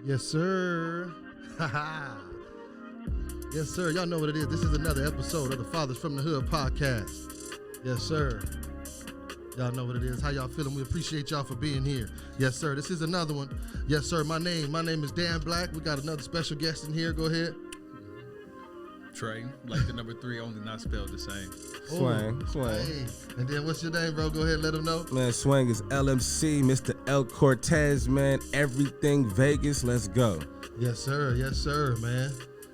Yes, sir. Yes, sir. Y'all know what it is. This is another episode of the Fathers from the Hood podcast. Yes, sir. Y'all know what it is. How y'all feeling? We appreciate y'all for being here. Yes, sir. This is another one. Yes, sir. My name is Dan Black. We got another special guest in here. Go ahead. Trae, like the number 3, only not spelled the same. Swang. Hey. And then what's your name, bro? Go ahead, let them know. Man, Swang is LMC, Mr. L Cortez, man. Everything Vegas, let's go. Yes, sir. Yes, sir, man.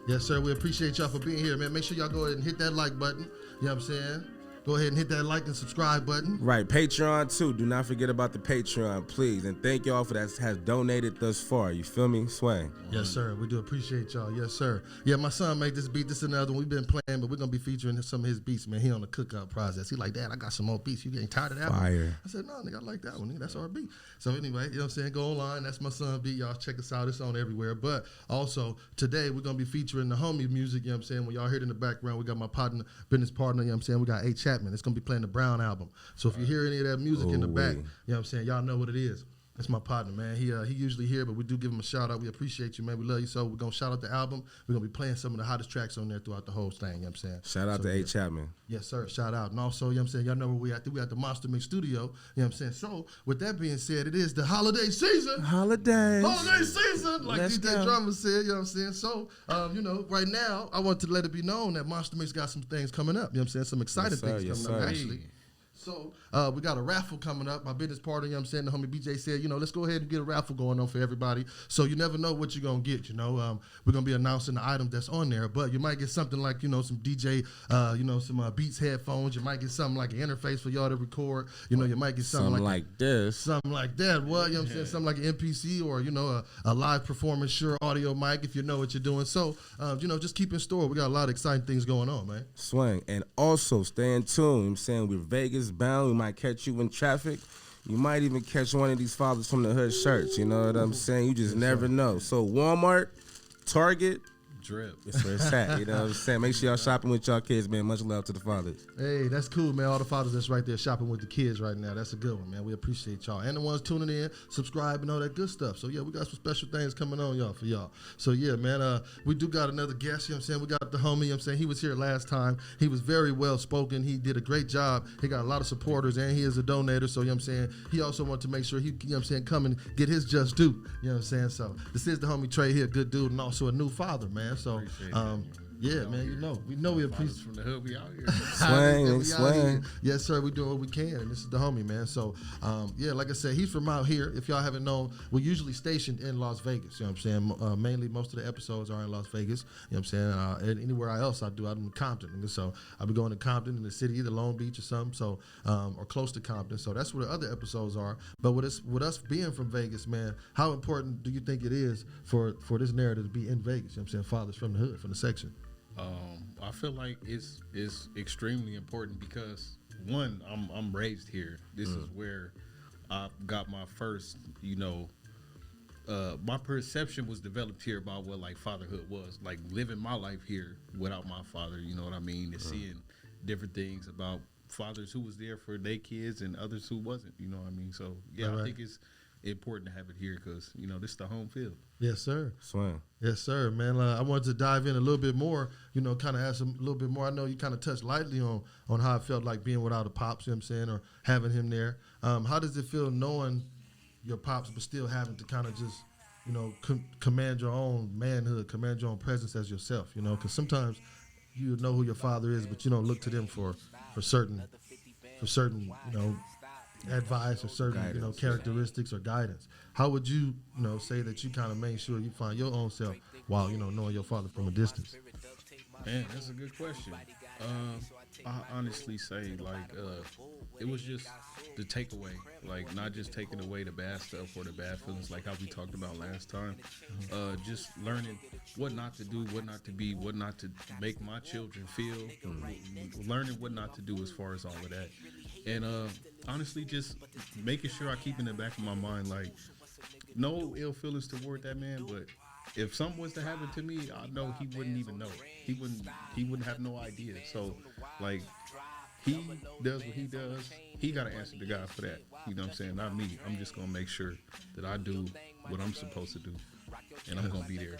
Yes, sir. We appreciate y'all for being here, man. Make sure y'all go ahead and hit that like button. You know what I'm saying? Go ahead and hit that like and subscribe button. Right, Patreon too. Do not forget about the Patreon, please. And thank y'all for that has donated thus far. You feel me? Swang. Yes, sir. We do appreciate y'all. Yes, sir. Yeah, my son made this beat. This is another one we've been playing, but we're going to be featuring some of his beats, man. He on the cookout process. He like, Dad, I got some more beats. You getting tired of that Fire. one? I said, no, nigga, I like that one. Nigga, that's our beat. So anyway, you know what I'm saying? Go online. That's my son beat. Y'all check us out. It's on everywhere. But also, today, we're going to be featuring the homie music, you know what I'm saying? When y'all hear it in the background, we got my partner, business partner, you know what I'm saying? We got A. Chapman. It's going to be playing the Brown album. So if you hear any of that music in the back, you know what I'm saying? Y'all know what it is. That's my partner, man. He usually here, but we do give him a shout out. We appreciate you, man. We love you. So we're going to shout out the album. We're going to be playing some of the hottest tracks on there throughout the whole thing, you know what I'm saying? Shout out to A. Chapman. Yes, sir. Shout out. And also, you know what I'm saying? Y'all know where we at. We at the Monster Mix Studio, you know what I'm saying? So with that being said, it is the holiday season. Holiday Season, like Let's DJ go. Drama said, you know what I'm saying? So, you know, right now, I want to let it be known that Monster Mix got some things coming up, you know what I'm saying? Some exciting things coming up, actually. So we got a raffle coming up. My business partner, you know what I'm saying, the homie BJ said, you know, let's go ahead and get a raffle going on for everybody. So you never know what you're going to get, you know. We're going to be announcing the items that's on there. But you might get something like, you know, some DJ, you know, some Beats headphones. You might get something like an interface for y'all to record. You know, you might get something like this. Something like that. Well, you know what I'm saying? Something like an MPC or, you know, a live performance, Shure audio mic if you know what you're doing. So, you know, just keep in store. We got a lot of exciting things going on, man. Swang. And also stay in tune. You know what I'm saying? We're Vegas bound. We might catch you in traffic. You might even catch one of these Fathers from the Hood shirts. You know what I'm saying? You just never know. So Walmart, Target, Drip. that's where it's at. You know what I'm saying? Make sure y'all shopping with y'all kids, man. Much love to the fathers. Hey, that's cool, man. All the fathers that's right there shopping with the kids right now. That's a good one, man. We appreciate y'all. And the ones tuning in, subscribing, all that good stuff. So, yeah, we got some special things coming on, y'all, for y'all. So, yeah, man, we do got another guest, you know what I'm saying? We got the homie, you know what I'm saying? He was here last time. He was very well-spoken. He did a great job. He got a lot of supporters, and he is a donator. So, you know what I'm saying? He also wanted to make sure he, you know what I'm saying, come and get his just due. You know what I'm saying? So, this is the homie Trae here, good dude, and also a new father, man. So, yeah, man, we know we appreciate From the hood, we out here. Swang. Yes, sir, we doing what we can, and this is the homie, man. So, yeah, like I said, he's from out here. If y'all haven't known, we're usually stationed in Las Vegas, you know what I'm saying? Mainly, most of the episodes are in Las Vegas, you know what I'm saying? And anywhere else I'm in Compton. And so, I'll be going to Compton in the city, either Long Beach or something, so, or close to Compton. So, that's where the other episodes are. But with us being from Vegas, man, how important do you think it is for this narrative to be in Vegas, you know what I'm saying? Fathers from the Hood, from the section. I feel like it's extremely important because one, I'm raised here. This is where I got my first, you know, my perception was developed here about what like fatherhood was, like living my life here without my father. You know what I mean? And seeing different things about fathers who was there for their kids and others who wasn't. You know what I mean? So yeah, I think it's important to have it here because you know this is the home field. Yes, sir. Swang. Yes, sir, man. I wanted to dive in a little bit more, you know, kind of ask a little bit more. I know you kind of touched lightly on how it felt like being without a pops, you know what I'm saying, or having him there. How does it feel knowing your pops but still having to kind of just, you know, command your own manhood, command your own presence as yourself, you know, because sometimes you know who your father is, but you don't look to them for certain, you know, advice or certain guidance, you know, characteristics or guidance. How would you, you know, say that you kind of make sure you find your own self while, you know, knowing your father from a distance? Man, that's a good question. I honestly say like it was just the takeaway, like not just taking away the bad stuff or the bad feelings, like how we talked about last time. Just learning what not to do, what not to be, what not to make my children feel. Learning what not to do as far as all of that, and honestly, just making sure I keep in the back of my mind like no ill feelings toward that man, but if something was to happen to me, I know he wouldn't even know. He wouldn't have no idea. So, like, he does what he does. He got to answer to God for that. You know what I'm saying? Not me. I'm just going to make sure that I do what I'm supposed to do. and I'm gonna be there.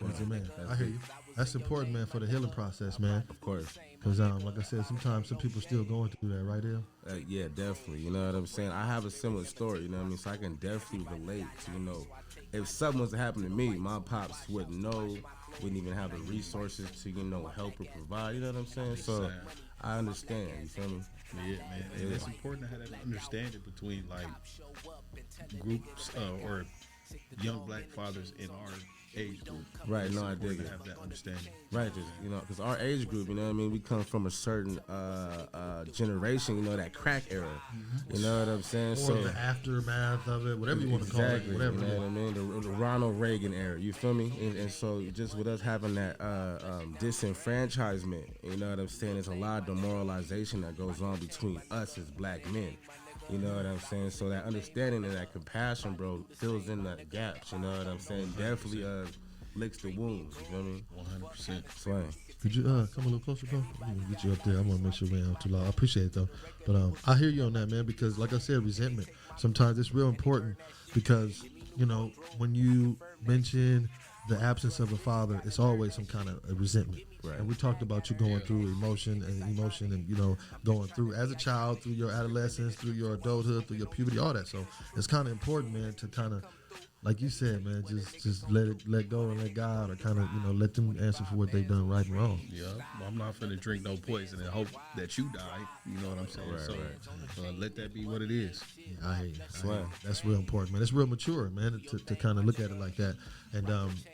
That's it, man. I hear you. That's important, man, for the healing process, man. Of course. Because, like I said, sometimes some people still going through that, right, there. Yeah, definitely. You know what I'm saying? I have a similar story, you know what I mean? So I can definitely relate to, you know, if something was to happen to me, my pops wouldn't know, wouldn't even have the resources to, you know, help or provide, you know what I'm saying? So I understand, you feel me? Yeah, man. And it's important to have that understanding between, like, groups or young black fathers in our age group. Right, It's no, I important dig to it. have that understanding. Right, just, you know, because our age group, you know what I mean, we come from a certain generation, you know, that crack era. You know what I'm saying? Or the aftermath of it, whatever you want to call it. Exactly, Whatever. you know what I mean? The Ronald Reagan era, you feel me? And so just with us having that disenfranchisement, you know what I'm saying? There's a lot of demoralization that goes on between us as black men. You know what I'm saying? So that understanding and that compassion, bro, fills in the gaps. You know what I'm saying? Definitely licks the wounds. You feel me? 100%. Swing. Could you come a little closer, bro? I'm gonna get you up there. I want to make sure we ain't too loud. I appreciate it, though. But I hear you on that, man, because like I said, resentment. Sometimes it's real important because, you know, when you mention the absence of a father, it's always some kind of a resentment. Right. And we talked about you going through emotion and, you know, going through as a child, through your adolescence, through your adulthood, through your puberty, all that. So it's kind of important, man, to kind of, like you said, man, just let go and let God, or kind of, you know, let them answer for what they've done right and wrong. Yeah, I'm not finna drink no poison and hope that you die. You know what I'm saying? Right, let that be what it is. Yeah, I hear you. Swear. That's real important, man. It's real mature, man, to kind of look at it like that. And,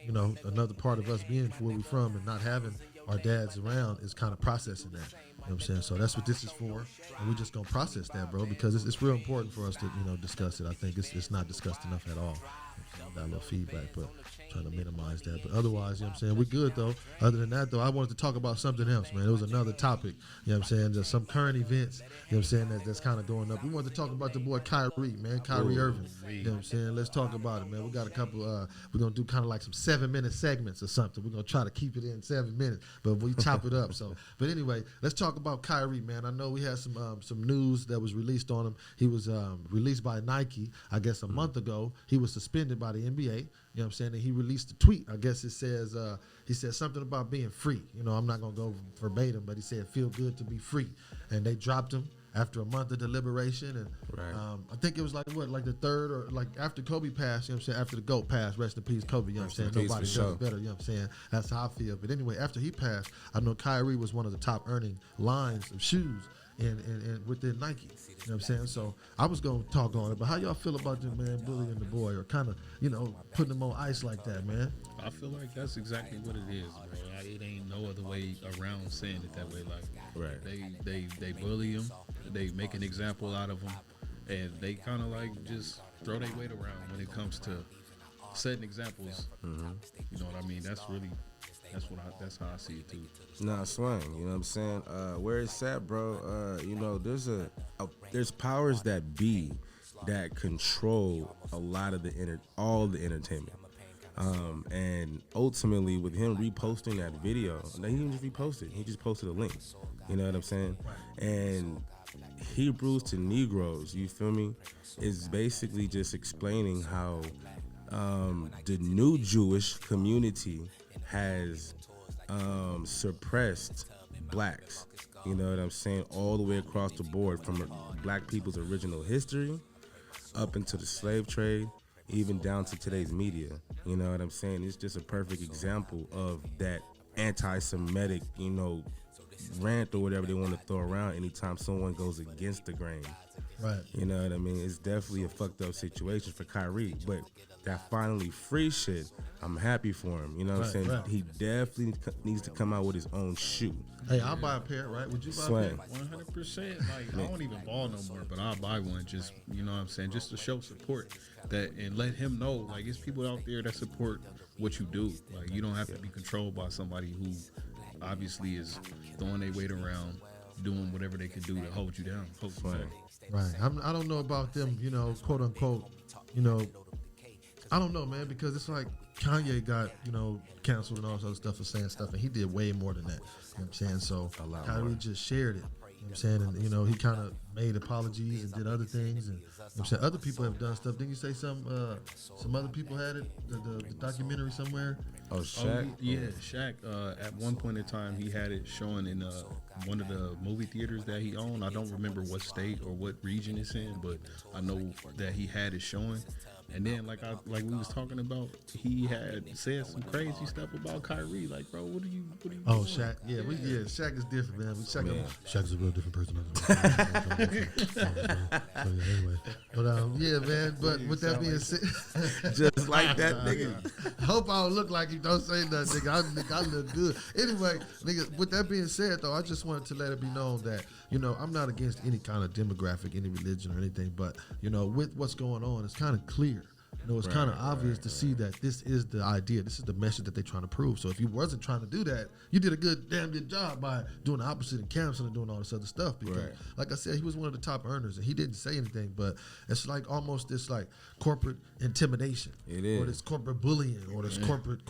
you know, another part of us being where we're from and not having our dads around is kind of processing that. You know what I'm saying? So that's what this is for. And we're just going to process that, bro, because it's real important for us to, you know, discuss it. I think it's not discussed enough at all. Got a little feedback, but trying to minimize that. But otherwise, you know what I'm saying, we're good, though. Other than that, though, I wanted to talk about something else, man. It was another topic, you know what I'm saying, just some current events, you know what I'm saying, that's kind of going up. We wanted to talk about the boy Kyrie, man, Kyrie Irving. You know what I'm saying? Let's talk about it, man. We got a couple, we're going to do kind of like some 7-minute segments or something. We're going to try to keep it in 7 minutes, but we chop it up. So, but anyway, let's talk about Kyrie, man. I know we had some news that was released on him. He was released by Nike, I guess, a month ago. He was suspended by the NBA. You know what I'm saying? And he released a tweet. I guess it says, he said something about being free. You know, I'm not going to go verbatim, but he said, feel good to be free. And they dropped him after a month of deliberation. And I think it was like the third or like after Kobe passed, you know what I'm saying? After the GOAT passed, rest in peace, Kobe, you know what I'm saying? Nobody does it better, you know what I'm saying? That's how I feel. But anyway, after he passed, I know Kyrie was one of the top earning lines of shoes and within Nike. You know what I'm saying? So I was going to talk on it, but how y'all feel about this man bullying the boy or kind of, you know, putting him on ice like that, man? I feel like that's exactly what it is, bro. It ain't no other way around saying it that way. Like, they bully him, they make an example out of him, and they kind of like just throw their weight around when it comes to setting examples. You know what I mean? That's how I see it too. Nah, swing. You know what I'm saying? Where it's at, bro. You know, there's powers that be that control a lot of all the entertainment. And ultimately, with him reposting that video, he didn't just repost it. He just posted a link. You know what I'm saying? And Hebrews to Negroes, you feel me? Is basically just explaining how the new Jewish community has suppressed blacks, you know what I'm saying, all the way across the board from black people's original history up into the slave trade, even down to today's media. You know what I'm saying? It's just a perfect example of that anti-Semitic, you know, rant or whatever they want to throw around anytime someone goes against the grain. Right. You know what I mean? It's definitely a fucked up situation for Kyrie, but that finally free shit, I'm happy for him. You know what I'm saying? Right. He definitely needs to come out with his own shoe. Hey, I'll buy a pair, right? Would you buy Swag. a pair? 100%. Like, I don't even ball no more, but I'll buy one. Just, you know what I'm saying, just to show support that and let him know, like, it's people out there that support what you do. Like, you don't have to be controlled by somebody who obviously is throwing their weight around, doing whatever they can do to hold you down. Right. I don't know about them, you know, quote unquote, you know, I don't know, man, because it's like Kanye got, you know, canceled and all this other stuff for saying stuff, and he did way more than that. You know what I'm saying? So Kyrie just shared it. what I'm saying? And, you know, he kind of made apologies and did other things. And, you know what I'm saying? Other people have done stuff. Didn't you say some other people had it? The documentary somewhere? Oh, Shaq? Yeah, Shaq. At one point in time, he had it showing in one of the movie theaters that he owned. I don't remember what state or what region it's in, but I know that he had it showing. And then, like we was talking about, he had said some crazy stuff about Kyrie. Like, bro, what are you Oh, doing? Shaq. Yeah, Shaq is different, man. Shaq is a real different person. Anyway. But, yeah, man. But with that being said, Just like that, nigga. I hope I don't look like you. Don't say nothing, nigga. I look good. Anyway, nigga, with that being said, though, I just wanted to let it be known that, you know, I'm not against any kind of demographic, any religion or anything, but, you know, with what's going on, it's kind of clear. You know, it's kind of obvious to see that this is the idea. This is the message that they're trying to prove. So if you wasn't trying to do that, you did a damn good job by doing the opposite and canceling and doing all this other stuff. Because, like I said, he was one of the top earners, and he didn't say anything. But it's like almost this like corporate intimidation. It is. Or this corporate bullying, or this corporate.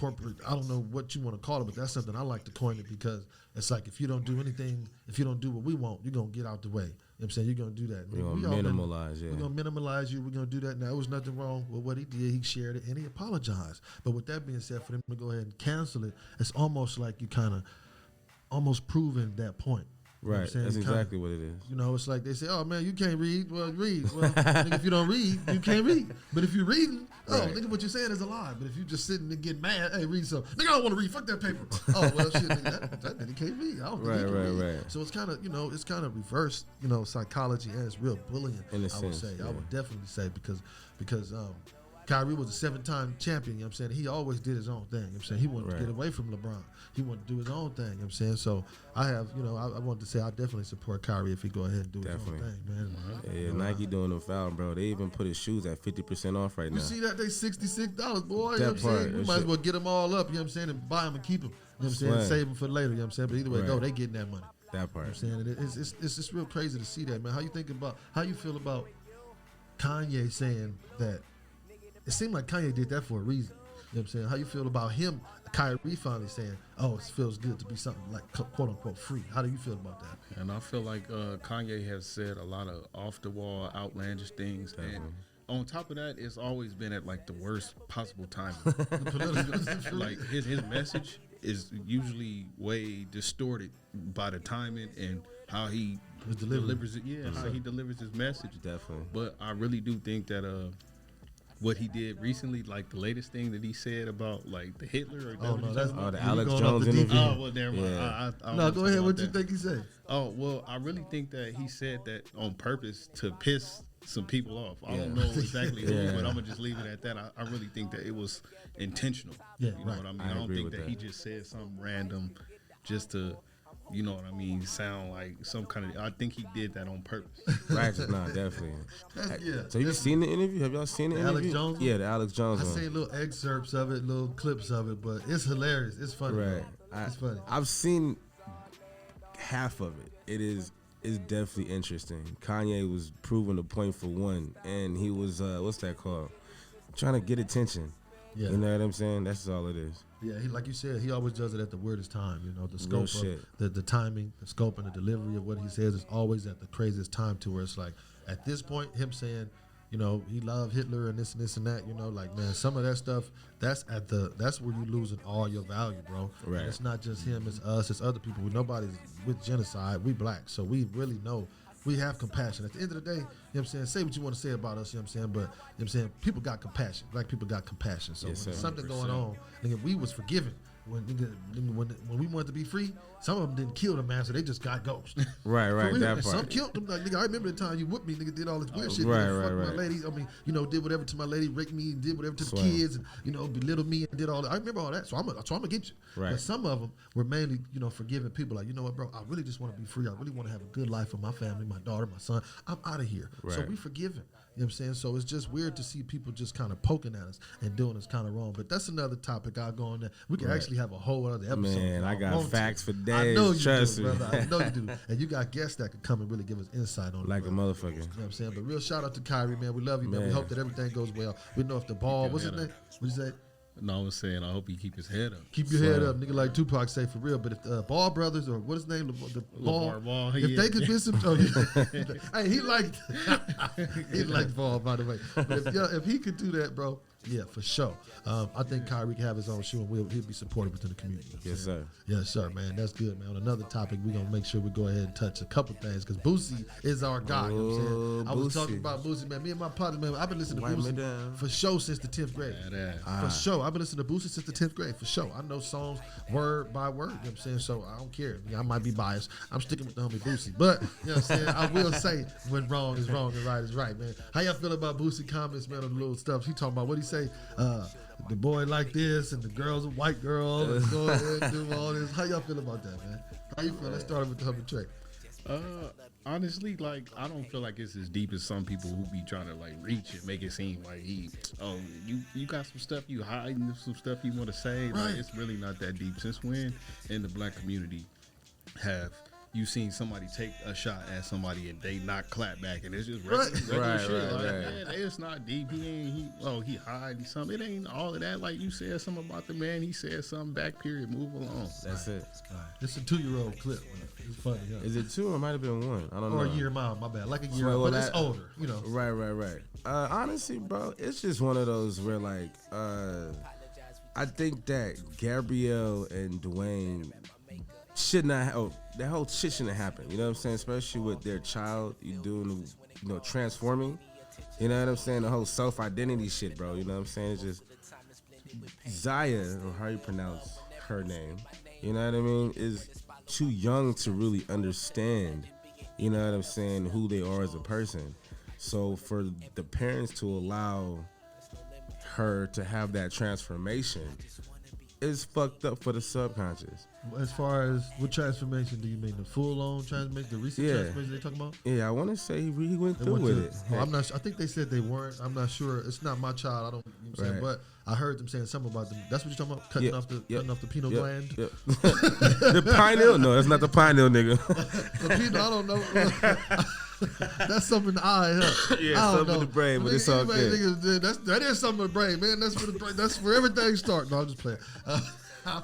I don't know what you want to call it, but that's something I like to coin it, because it's like if you don't do anything, if you don't do what we want, you're gonna get out the way. You know what I'm saying? You're going to do that. We're going to minimalize, We're going to minimalize you. We're going to do that. Now, there was nothing wrong with what he did. He shared it, and he apologized. But with that being said, for them to go ahead and cancel it, it's almost like you kind of almost proving that point. You know Right, that's exactly what it is. You know, it's like they say, oh, man, you can't read. Well, read. Well, nigga, if you don't read, you can't read. But if you're reading, nigga, what you're saying is a lie. But if you just sitting and get mad, hey, read something. Nigga, I don't want to read. Fuck that paper. Oh, well, shit, nigga, that nigga can't read. I don't think he can read. So it's kind of, you know, it's kind of reverse, you know, psychology, and it's real bullying, In a I would sense, say. yeah. I would definitely say, because Kyrie was a 7-time champion, you know what I'm saying? He always did his own thing, you know what I'm saying? He wanted to get away from LeBron. He wanted to do his own thing, you know what I'm saying? So I have, you know, I wanted to say I definitely support Kyrie if he go ahead and do his own thing, man. Yeah, Nike doing them foul, bro. They even put his shoes at 50% off right now. You see that? They $66, boy. You That know what I'm saying? part, We might as well get them all up, you know what I'm saying, and buy them and keep them. You know what I'm saying? Right. Save them for later, you know what I'm saying? But either way, Right. they getting that money. That part. You know what I'm saying? And it's just real crazy to see that, man. How you feel about Kanye saying that? It seemed like Kanye did that for a reason. You know what I'm saying? How you feel about him, Kyrie finally saying, oh, it feels good to be something like quote unquote free. How do you feel about that? And I feel like Kanye has said a lot of off the wall, outlandish things. And on top of that, it's always been at like the worst possible timing. Like his message is usually way distorted by the timing and how he delivers it. Yeah, how he delivers his message. Definitely. But I really do think that what he did recently, like the latest thing that he said about like the Hitler or the Alex Jones interview. Oh, well, never mind. Yeah. No, go ahead. What you think he said? Oh, well, I really think that he said that on purpose to piss some people off. I don't know exactly who, but I'm gonna just leave it at that. I really think that it was intentional. Yeah, you know what I mean? I don't think that he just said something random just to, you know what I mean, sound like some kind of. I think he did that on purpose. Right? No, definitely. So you seen the interview? Have y'all seen the interview? Alex Jones? Yeah, the Alex Jones one. I seen little excerpts of it, little clips of it, but it's hilarious. It's funny. Right. It's funny. I've seen half of it. It's definitely interesting. Kanye was proving a point for one, and he was what's that called? Trying to get attention. Yeah. You know what I'm saying? That's all it is. Yeah, he, like you said, he always does it at the weirdest time. You know, the scope of the timing, the scope and the delivery of what he says is always at the craziest time, to where it's like at this point, him saying, you know, he loved Hitler and this and that. You know, like, man, some of that stuff, that's where you losing all your value, bro. Right. And it's not just him, it's us, it's other people. Nobody's with genocide. We black, so we really know. We have compassion. At the end of the day, you know what I'm saying? Say what you want to say about us, you know what I'm saying? But, you know what I'm saying? People got compassion. Black people got compassion. So yes, when there's something going on, nigga, we was forgiven. When we wanted to be free, some of them didn't kill the master. They just got ghosts. Right, that part. Some killed them. Like, nigga, I remember the time you whooped me, nigga, did all this weird shit. Right, fucked my lady. I mean, you know, did whatever to my lady, raped me, and did whatever to the kids, and, you know, belittled me and did all that. I remember all that. So I'm gonna get you. Right. But some of them were mainly, you know, forgiving people. Like, you know what, bro? I really just want to be free. I really want to have a good life for my family, my daughter, my son. I'm out of here. Right. So we forgiven. You know what I'm saying? So it's just weird to see people just kind of poking at us and doing us kind of wrong. But that's another topic I'll go on there. We can actually have a whole other episode. Man, I got facts for days. I know you Trust do, me. brother. I know you do. And you got guests that could come and really give us insight on it. Like a motherfucker. You know what I'm saying? But real shout out to Kyrie, man. We love you, man. We hope that everything goes well. We know if the ball, what's his name? What'd you say? No, I was saying I hope he keep his head up. Keep your head up, nigga. Like Tupac say for real. But if the Ball brothers or what his name, the Ball, if they could miss him, hey, he liked Ball, by the way. But if he could do that, bro, yeah, for sure. I think Kyrie can have his own shoe, and he'll be supportive within the community. Yes, sir. Yes, sir, man. That's good, man. On another topic, we're going to make sure we go ahead and touch a couple things, because Boosie is our guy. You know what I'm saying? I was talking about Boosie, man. Me and my partner, man, I've been listening to Boosie for sure since the 10th grade. For sure. I've been listening to Boosie since the 10th grade, for sure. I know songs word by word, you know what I'm saying? So I don't care. I might be biased. I'm sticking with the homie Boosie. But, you know what I'm saying? I will say when wrong is wrong and right is right, man. How y'all feel about Boosie comments, man, on the little stuff? He talking about, what he say? The boy like this and the girl's a white girl and go ahead and do all this. How y'all feel about that, man? How you feel? Let's start with the homie Trae. Honestly, like, I don't feel like it's as deep as some people who be trying to like reach and make it seem like you got some stuff you hiding, some stuff you want to say. Right. Like, it's really not that deep. Since when in the black community have you seen somebody take a shot at somebody and they not clap back, and it's just regular shit. Man, it's not deep. He hiding something. It ain't all of that. Like, you said something about the man, he said something back, period, move along. That's it. It's a 2-year-old clip. It's funny. Huh? Is it 2 or might have been 1? I don't know. Or a year, my bad. Like a year, but it's older, you know. Right. Honestly, bro, it's just one of those where, like, I think that Gabrielle and Dwayne should not that whole shit shouldn't happen. You know what I'm saying? Especially with their child, transforming. You know what I'm saying? The whole self-identity shit, bro. You know what I'm saying? It's just Zaya, or how you pronounce her name, you know what I mean, is too young to really understand, you know what I'm saying, who they are as a person. So for the parents to allow her to have that transformation is fucked up for the subconscious. As far as what transformation do you mean? The full-on transformation, the recent transformation they talking about? Yeah, I want to say he really went through with it. Well, I'm not sure. I think they said they weren't. I'm not sure. It's not my child. I don't. You know what I'm saying? But I heard them saying something about them. That's what you're talking about? Cutting off the pineal gland? Yep. The pineal? No, that's not the pineal, nigga. The pineal, I don't know. That's something in the eye, huh? Yeah, something in the brain, but it's all good. That is something in the brain, man. That's for the brain. That's where everything starts. No, I'm just playing.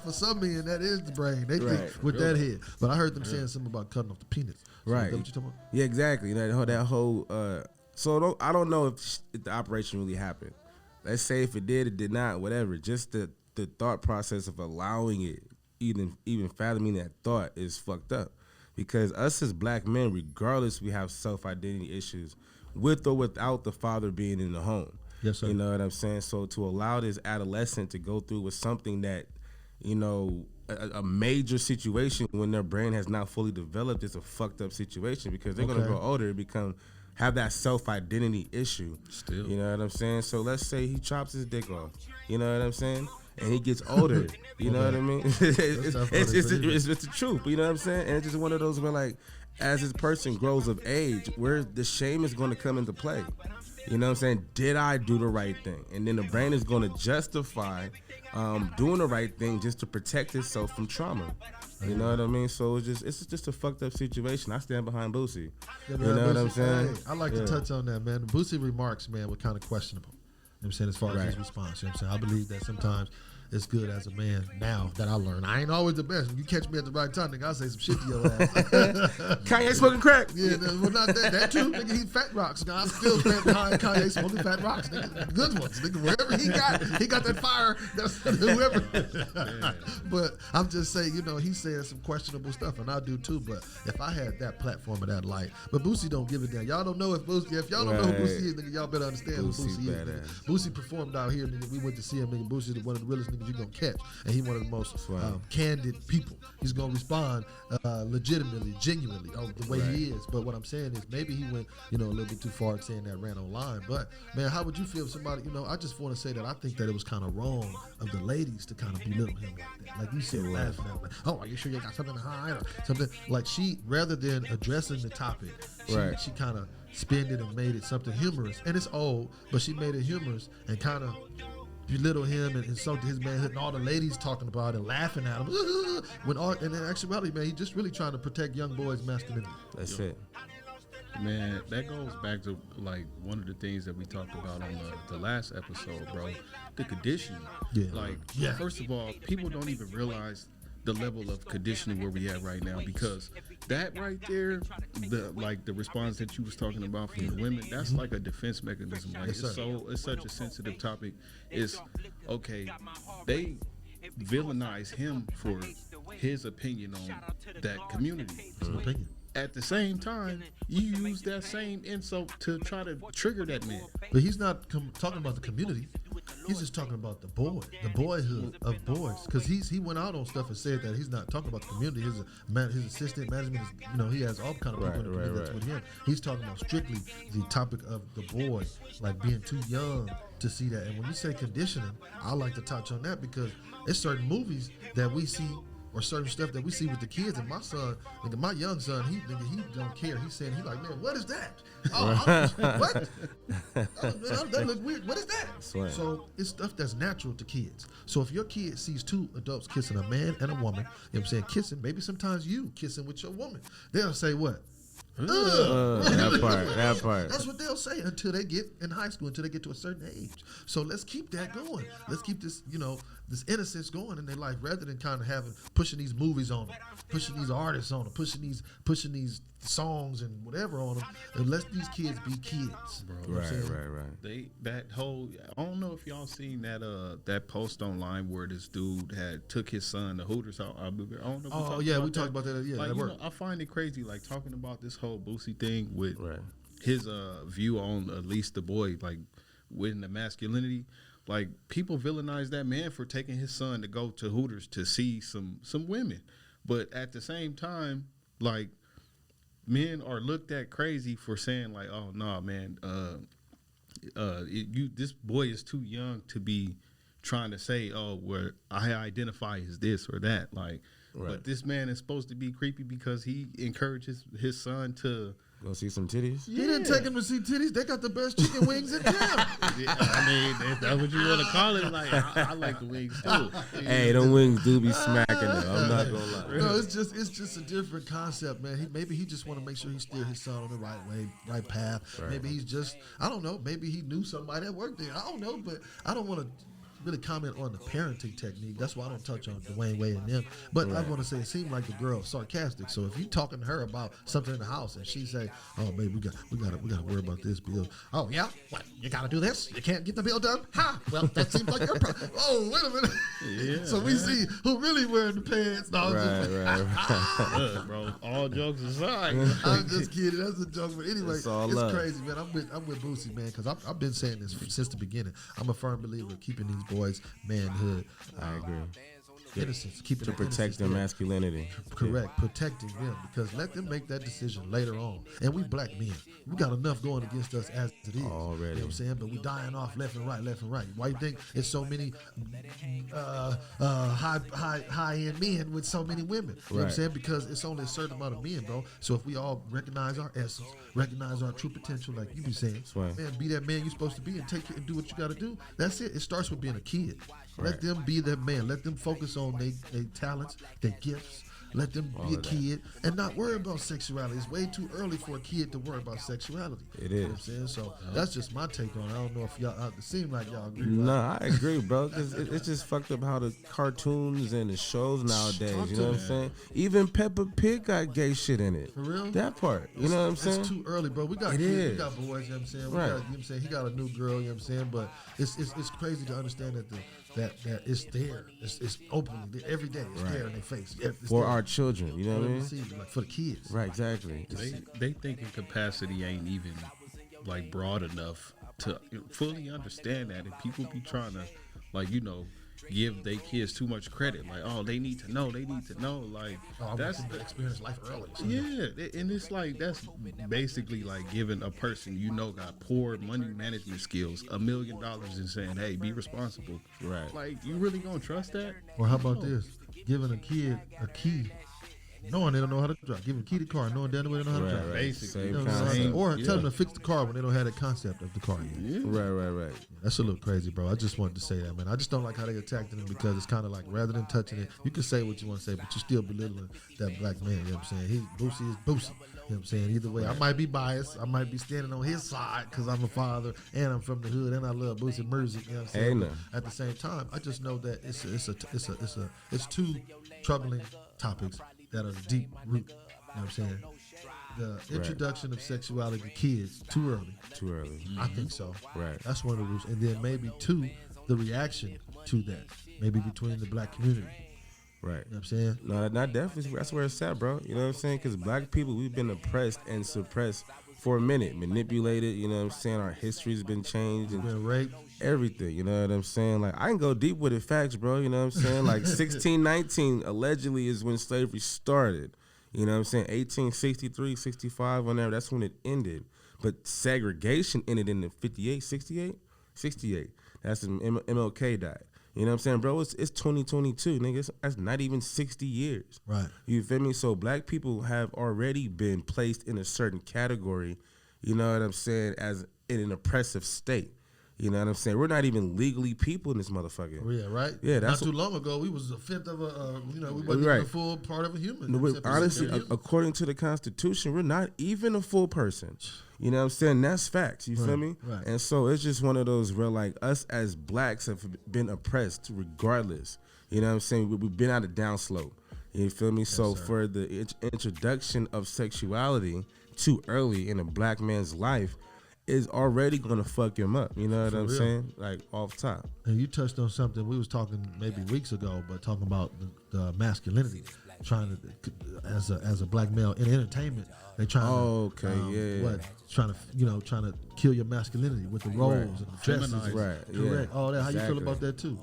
For some men, that is the brain. They think with that head. But I heard them saying something about cutting off the penis. So right. Is that what you talking about? Yeah, exactly. You know, that whole. So I don't know if the operation really happened. Let's say if it did, it did not, whatever. Just the thought process of allowing it, even fathoming that thought is fucked up. Because us as black men, regardless, we have self-identity issues with or without the father being in the home. Yes, sir. You know what I'm saying? So to allow this adolescent to go through with something that, you know, a major situation when their brain has not fully developed is a fucked up situation, because they're going to grow older and have that self-identity issue. Still. You know what I'm saying? So let's say he chops his dick off. You know what I'm saying? And he gets older, you know what I mean? It's the truth, you know what I'm saying? And it's just one of those where, like, as this person grows of age, where the shame is going to come into play. You know what I'm saying? Did I do the right thing? And then the brain is going to justify doing the right thing just to protect itself from trauma. You know what I mean? So it's just a fucked up situation. I stand behind Boosie. Yeah, man, you know what I'm saying? Hey, I like to touch on that, man. The Boosie remarks, man, were kind of questionable. You know what I'm saying, as far as his response. You know what I'm saying? I believe that sometimes it's good as a man now that I learned. I ain't always the best. When you catch me at the right time, nigga, I'll say some shit to your ass. Kanye smoking crack. Yeah, well, not that too. Nigga, he fat rocks. Nigga, I still stand behind Kanye smoking fat rocks. Nigga, good ones. Nigga, wherever he got that fire. That's whoever. But I'm just saying, you know, he's saying some questionable stuff, and I do too. But if I had that platform of that light, but Boosie don't give a damn. Y'all don't know if y'all don't know who Boosie is, nigga, y'all better understand who Boosie is. Nigga. Boosie performed out here, nigga. We went to see him, nigga. Boosie is one of the realest niggas you gonna catch, and he's one of the most candid people. He's gonna respond legitimately, genuinely, the way he is. But what I'm saying is, maybe he went, you know, a little bit too far saying that ran online. But man, how would you feel if somebody, you know? I just want to say that I think that it was kind of wrong of the ladies to kind of belittle him like that. Like you said, laughing at him, like, oh, are you sure you got something to hide or something? Like she, rather than addressing the topic, she kind of spinned it and made it something humorous. And it's old, but she made it humorous and kind of belittle him and insulted his manhood, and all the ladies talking about it, laughing at him. And in actuality, man, he's just really trying to protect young boys' masculinity. That's it. Man, that goes back to like one of the things that we talked about on the last episode, bro. The conditioning. Yeah. Like, Yeah. first of all, people don't even realize the level of conditioning where we at right now, because that right there, the response that you was talking about from the women, that's like a defense mechanism. Like, Yes, sir. it's such a sensitive topic. It's okay. They villainize him for his opinion on that community. That's my opinion. At the same time, you use that same insult to try to trigger that man. But he's not talking about the community. He's just talking about the boyhood of boys. Because he went out on stuff and said that he's not talking about the community. His assistant management is, he has all kind of people in the community that's with him. He's talking about strictly the topic of the boy, like being too young to see that. And when you say conditioning, I like to touch on that because it's certain movies that we see or certain stuff that we see with the kids. And my son, my young son, he don't care. He's saying, he like, man, what is that? What? That look weird. What is that? Swear. So it's stuff that's natural to kids. So if your kid sees two adults kissing, a man and a woman, you know what I'm saying, kissing, maybe sometimes you kissing with your woman, they'll say what? That part. That's what they'll say until they get in high school, until they get to a certain age. So let's keep that going. Let's keep this, this innocence going in their life, rather than kind of pushing these movies on them, pushing these artists on them, pushing these songs and whatever on them, and let these kids be kids. Bro. You know what I'm saying? Right. I don't know if y'all seen that post online where this dude had took his son to Hooters. I don't know. If We talked about that. Yeah, like, that worked. I find it crazy, like talking about this whole Boosie thing with Right. his view on at least the boy, like with the masculinity. Like, people villainize that man for taking his son to go to Hooters to see some women, but at the same time, like, men are looked at crazy for saying like, oh no, man, this boy is too young to be trying to say, oh, where I identify as this or that, like. Right. But this man is supposed to be creepy because he encourages his son to Go see some titties? He didn't take him to see titties. They got the best chicken wings in town. I mean, if that's what you want to call it, like, I like the wings too. Hey, them wings do be smacking though. I'm not gonna lie. No, it's just a different concept, man. Maybe he just want to make sure he steer his son on the right way, right path. Right. Maybe he's just, I don't know. Maybe he knew somebody that worked there. I don't know, but I don't want to really comment on the parenting technique. That's why I don't touch on Dwayne Wade and them. But I want to say it seemed like the girl was sarcastic. So if you talking to her about something in the house and she say, "Oh, baby, we gotta worry about this bill." Oh yeah, what? You gotta do this? You can't get the bill done? Ha! Well, that seems like your problem. Oh, wait a minute. Yeah, so we see who really wearing the pants. No, Right. Look, bro, all jokes aside. I'm just kidding. That's a joke. But anyway, It's all it's love. crazy, man. I'm with Boosie, man, because I've been saying this since the beginning. I'm a firm believer of keeping these boys manhood. I agree. Innocence, keeping To that protect innocence their there. masculinity. Correct, protecting them, because let them make that decision later on. And we black men, we got enough going against us as it is. Already. You know what I'm saying? But we dying off left and right. Why you think it's so many high-end men with so many women? You know what I'm Right. saying? Because it's only a certain amount of men, bro. So if we all recognize our essence, recognize our true potential, like you be saying, right. man, be that man you're supposed to be and take it and do what you got to do. That's it. It starts with being a kid. Right. Let them be that man. Let them focus on their talents, their gifts. Let them be a kid and not worry about sexuality. It's way too early for a kid to worry about sexuality. It You know what I'm is. saying? So that's just my take on it. I don't know if y'all, it seems like y'all agree. No, I agree, bro. Because it's just fucked up how the cartoons and the shows nowadays. Talk You to know what me. I'm saying? Even Peppa Pig got gay shit in it. For real? That part. You know what I'm saying? It's too early, bro. We got It kids, we is. got boys, you know what I'm saying? We Right. got, you know what I'm saying? He got a new girl, you know what I'm saying? But it's crazy to understand that that it's there. It's openly every day. It's there in their face. It's For there. our children. You know what I mean? See, like for the kids. Right, exactly. They thinking capacity ain't even like broad enough to fully understand that, and people be trying to, like, give their kids too much credit. Like, oh, they need to know. Like, Oh, I that's want them to experience life early. So yeah, and it's like that's basically like giving a person got poor money management skills $1 million and saying, hey, be responsible. Right. Like, you really gonna trust that? Or how about this? Giving a kid a key knowing they don't know how to drive. Give them a key to the car, knowing damn well they don't know how to drive. Basically. You know Same what I'm concept. saying? Or Yeah. tell them to fix the car when they don't have the concept of the car yet. Right. That's a little crazy, bro. I just wanted to say that, man. I just don't like how they attacked him because it's kind of like rather than touching it, you can say what you want to say, but you're still belittling that black man. You know what I'm saying? Boosie is Boosie. You know what I'm saying? Either way, I might be biased. I might be standing on his side because I'm a father and I'm from the hood and I love Boosie music. You know what I'm saying? Hey, no. But at the same time, I just know that it's two troubling topics that are deep root. You know what I'm saying? The introduction of sexuality to kids too early. Too early. I think so. Right. That's one of the rules. And then maybe two, the reaction to that. Maybe between the black community. Right. You know what I'm saying? No, not definitely. That's where it's at, bro. You know what I'm saying? Because black people, we've been oppressed and suppressed for a minute, manipulated. You know what I'm saying? Our history's been changed and Been raped. everything. You know what I'm saying? Like, I can go deep with it, facts, bro. You know what I'm saying? Like 1619 allegedly is when slavery started. You know what I'm saying? 1863, 65, whenever, that's when it ended. But segregation ended in the 58, 68? 68. That's when MLK died. You know what I'm saying, bro? It's 2022, nigga. That's not even 60 years. Right. You feel me? So black people have already been placed in a certain category, you know what I'm saying, as in an oppressive state. You know what I'm saying? We're not even legally people in this motherfucker. Yeah, right? Yeah, that's not too long ago, we was a fifth of we wasn't Right. even a full part of a human. No, Except honestly, for human. according to the Constitution, we're not even a full person. You know what I'm saying? That's facts. You feel me? Right. And so it's just one of those where, like, us as blacks have been oppressed regardless. You know what I'm saying? We've been at a downslope. You feel me? So sir. for the introduction of sexuality too early in a black man's life is already going to fuck him up. You know what I'm real. saying? Like, off top. And you touched on something we was talking maybe weeks ago, but talking about the masculinity, trying to as a black male in entertainment, they trying trying to kill your masculinity with the roles and the dresses. Feminize. Right. Correct. Yeah. All that. How you feel Exactly. about that too?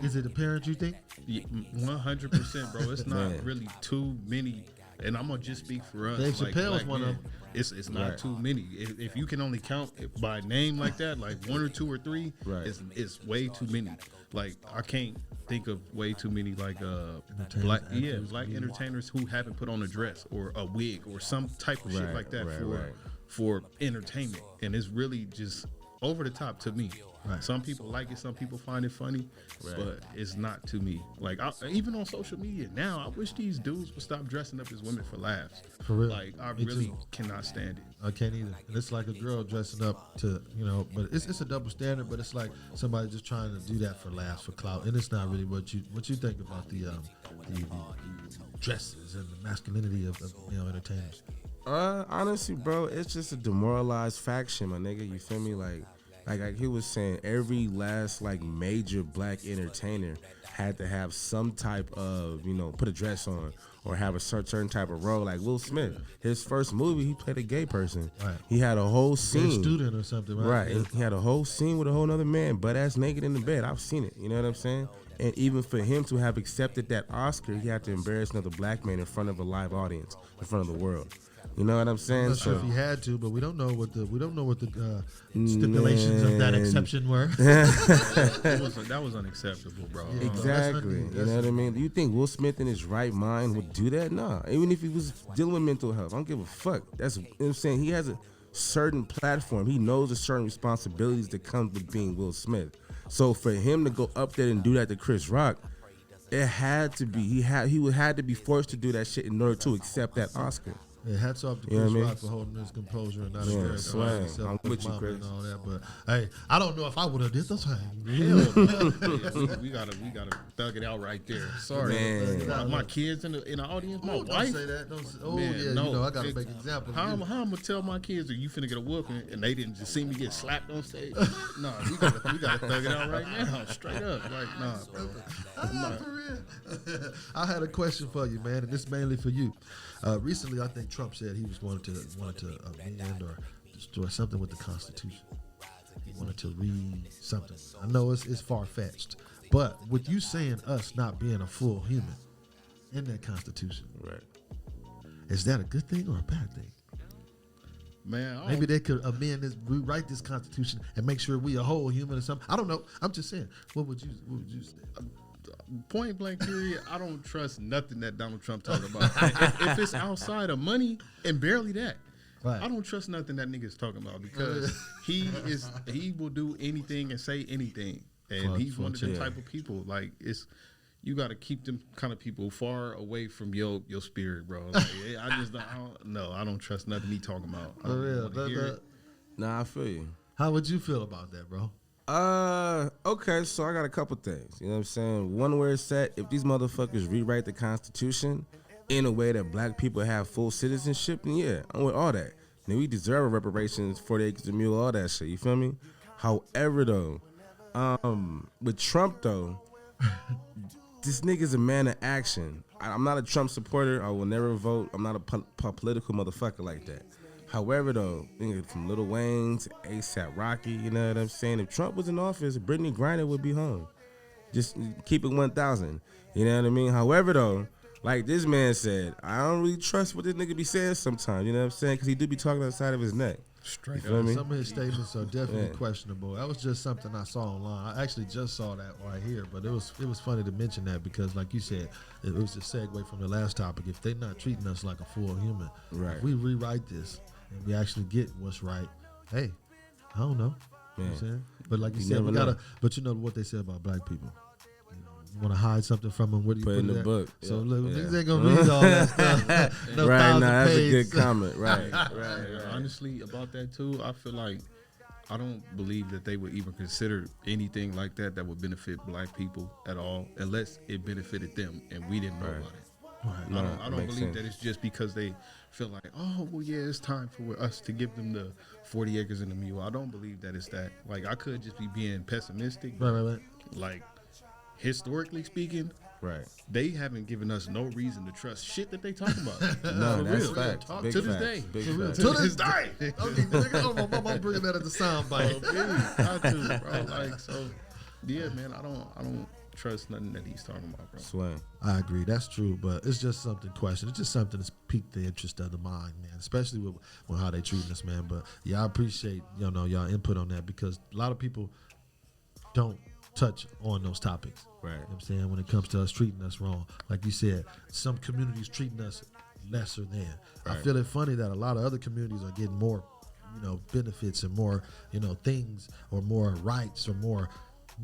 Is it apparent, you think? 100%, bro. It's not Man. really too many. And I'm gonna just speak for us. Dave Chappelle's black one of men. them. It's not Right. too many. If you can only count it by name like that, like one or two or three, Right. it's way too many. Like I can't think of way too many like Entertainers, actors, black comedians. entertainers who haven't put on a dress or a wig or some type of shit Right, like that right. for entertainment. And it's really just over the top to me. Right. Some people like it, some people find it funny, but it's not to me. Like even on social media now, I wish these dudes would stop dressing up as women for laughs. For real. Like I Me really too. cannot stand it. I can't either. And it's like a girl dressing up to, but it's a double standard. But it's like somebody just trying to do that for laughs, for clout, and it's not really what you think about the dresses and the masculinity of male entertainers. Honestly, bro, it's just a demoralized faction, my nigga. You feel me? Like he was saying, every last like major black entertainer had to have some type of, put a dress on or have a certain type of role. Like Will Smith, his first movie, he played a gay person. Right. He had a whole Gay scene. student or something, right? Right. And he had a whole scene with a whole other man, butt ass naked in the bed. I've seen it. You know what I'm saying? And even for him to have accepted that Oscar, he had to embarrass another black man in front of a live audience, in front of the world. You know what I'm saying? I'm not sure if he had to, but we don't know what the stipulations of that exception were. That was unacceptable, bro. Yeah. Exactly. That's You know what I mean? Do you think Will Smith in his right mind would do that? Nah. Even if he was dealing with mental health, I don't give a fuck. That's, you know what I'm saying? He has a certain platform. He knows the certain responsibilities that come with being Will Smith. So for him to go up there and do that to Chris Rock, it had to be. He would had to be forced to do that shit in order to accept that Oscar. Yeah, hats off to You know Chris what I mean? Rock for holding his composure and not Yeah, embarrassing swag. himself I'm with with you, mama Chris. and all that. But hey, I don't know if I would have did the same. Hell, we gotta thug it out right there. Sorry, Man. my kids in the audience, my Don't wife. say that. Don't say, Man, yeah, no. I gotta make examples. How I'm gonna tell my kids that you finna get a whooping and they didn't just see me get slapped on stage? No, we gotta thug it out right now, straight up. Like, nah, bro. For real. I had a question for you, man, and this mainly for you. Recently, I think Trump said he was wanted to amend or destroy something with the Constitution. He wanted to read something. I know it's far fetched, but with you saying us not being a full human in that Constitution, Right. is that a good thing or a bad thing? Man, Maybe they could amend this, rewrite this Constitution, and make sure we a whole human or something. I don't know. I'm just saying. What would you say? point blank period, I don't trust nothing that Donald Trump talk about. if it's outside of money and barely that, right. I don't trust nothing that nigga's talking about because he will do anything and say anything, and he's one of them type of people. Like you got to keep them kind of people far away from your spirit, bro. Like, I don't trust nothing he talking about. For real, nah, I feel you. How would you feel about that, bro? Okay, so I got a couple things. You know what I'm saying? One where it's set, if these motherfuckers rewrite the Constitution in a way that black people have full citizenship, then yeah, I'm with all that. Then we deserve reparations, 40 acres of mule, all that shit. You feel me? However, though, with Trump, though, this nigga's a man of action. I'm not a Trump supporter. I will never vote. I'm not a political motherfucker like that. However, though, from Lil Wayne to ASAP Rocky, you know what I'm saying? If Trump was in office, Brittany Griner would be home. Just keep it 1,000. You know what I mean? However, though, like this man said, I don't really trust what this nigga be saying sometimes. You know what I'm saying? Because he do be talking outside of his neck. Straight up. Some of his statements are definitely questionable. That was just something I saw online. I actually just saw that right here, but it was funny to mention that because, like you said, it was a segue from the last topic. If they're not treating us like a full human, if we rewrite this and we actually get what's right, hey, I don't know. You know what I'm saying? But like you said, we gotta. But you know what they say about black people. You want to hide something from them? Where do you put in the it book? So look, niggas ain't gonna read all that stuff. No, right, now that's a good comment. Right. Honestly, about that too, I feel like I don't believe that they would even consider anything like that would benefit black people at all, unless it benefited them and we didn't know about it. Right. No, I don't believe that it's just because they feel like, oh, well, yeah, it's time for us to give them the 40 acres and the mule. I don't believe that it's that. Like, I could just be being pessimistic. Right. Like, historically speaking, they haven't given us no reason to trust shit that they talk about. No, that's fact. To this day. To this day. Okay, I'm bringing that as a sound bite. Got to, bro. Like, so, yeah, man, I don't trust nothing that he's talking about, bro. Swing. I agree, that's true, but it's just something question. It's just something that's piqued the interest of the mind, man, especially with how they treating us, man. But yeah, I appreciate y'all input on that because a lot of people don't touch on those topics. Right. You know what I'm saying? When it comes to us treating us wrong. Like you said, some communities treating us lesser than. Right. I feel it funny that a lot of other communities are getting more, benefits and more, things or more rights or more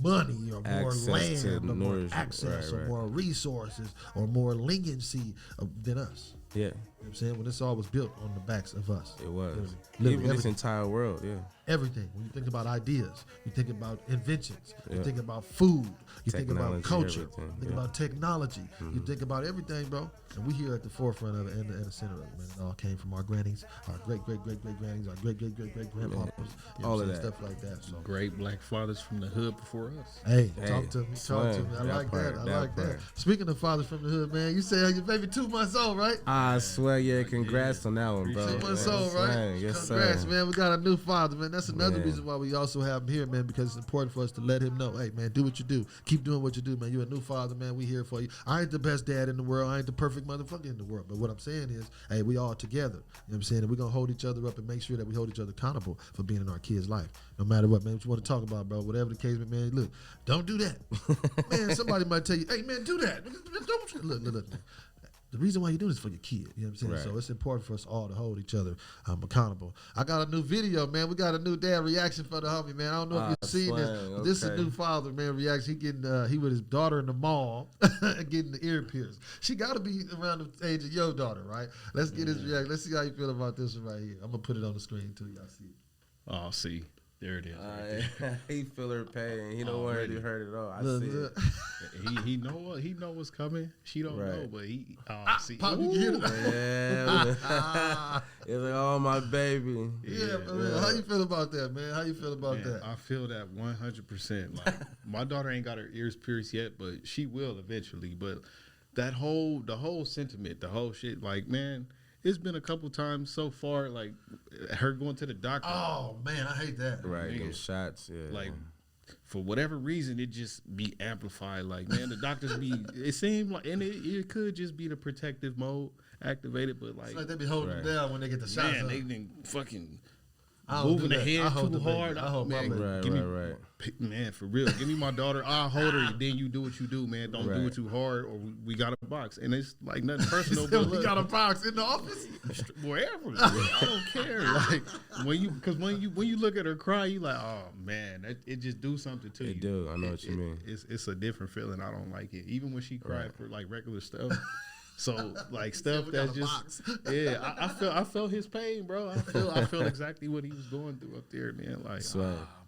money or more land or more access or more resources or more leniency than us. Yeah. You know what I'm saying? When this all was built on the backs of us. It was. Even this entire world, yeah. Everything. When you think about ideas, you think about inventions, you think about food, you think about culture, you think about technology, you think about everything, bro. And we here at the forefront of it and the center of it, man. It all came from our grannies, our great-great-great-great-grannies, our great-great-great-great-grandpapas, all of that stuff like that. So great black fathers from the hood before us. Hey, talk to me. I like that. I like that. Speaking of fathers from the hood, man, you say your baby 2 months old, right? I swear, yeah. Congrats on that one, bro. 2 months old, right? Yes, congrats, man. We got a new father, man. That's another reason why we also have him here, man, because it's important for us to let him know, hey, man, do what you do. Keep doing what you do, man. You're a new father, man. We here for you. I ain't the best dad in the world. I ain't the perfect motherfucker in the world. But what I'm saying is, hey, we all together. You know what I'm saying? And we're going to hold each other up and make sure that we hold each other accountable for being in our kids' life. No matter what, man, what you want to talk about, bro, whatever the case, man, look, don't do that. Man, somebody might tell you, hey, man, do that. Don't look. The reason why you do this is for your kid. You know what I'm saying? Right. So it's important for us all to hold each other accountable. I got a new video, man. We got a new dad reaction for the homie, man. I don't know if you've seen this. But this is a new father, man, reaction. He with his daughter in the mall getting the ear pierced. She got to be around the age of your daughter, right? Let's get his reaction. Let's see how you feel about this one right here. I'm going to put it on the screen too. Y'all see it. Oh, see. There it is. Right he feel her pain. He don't want to hurt it all. I see it. He know what's coming. She don't know, but he see. Pop, you can hear it. It's like, oh, my baby. Yeah, man. How you feel about that, man? How you feel about that? I feel that 100%. Like, my daughter ain't got her ears pierced yet, but she will eventually. But the whole sentiment, the whole shit, like, man, it's been a couple times so far, like her going to the doctor. Oh man, I hate that. Right, them shots. Yeah. Like for whatever reason, it just be amplified. Like man, the doctors be. It seemed like, and it could just be the protective mode activated, but like it's like they be holding them down when they get the shots. Man, they been fucking moving the head too hard. I hold my baby. Right. Man, for real. Give me my daughter. I'll hold her. Then you do what you do, man. Don't do it too hard, or we got a box. And it's like nothing personal. But we got a box in the office, wherever. I don't care. Like when you look at her cry, you like, oh man, it just do something to you. It do. I know what you mean. It's a different feeling. I don't like it. Even when she cried for like regular stuff. So like stuff that's just I felt his pain, bro. I felt exactly what he was going through up there, man. Like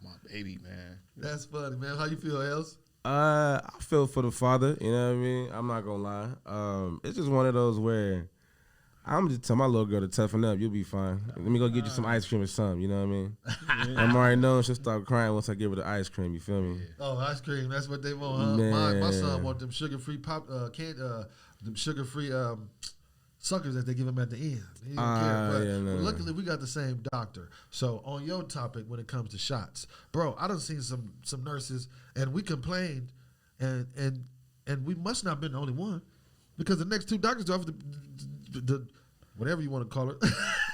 my baby, man. That's funny, man. How you feel, Els? I feel for the father. You know what I mean? I'm not gonna lie. It's just one of those where I'm just telling my little girl to toughen up. You'll be fine. Let me go get you some ice cream or something. You know what I mean? I'm already knowing she'll start crying once I give her the ice cream. You feel me? Oh, ice cream. That's what they want, huh? My son want them sugar-free them sugar-free suckers that they give him at the end. He don't care. But luckily, we got the same doctor. So on your topic, when it comes to shots, bro, I done seen some nurses, and we complained, and we must not have been the only one, because the next two doctors offer the whatever you want to call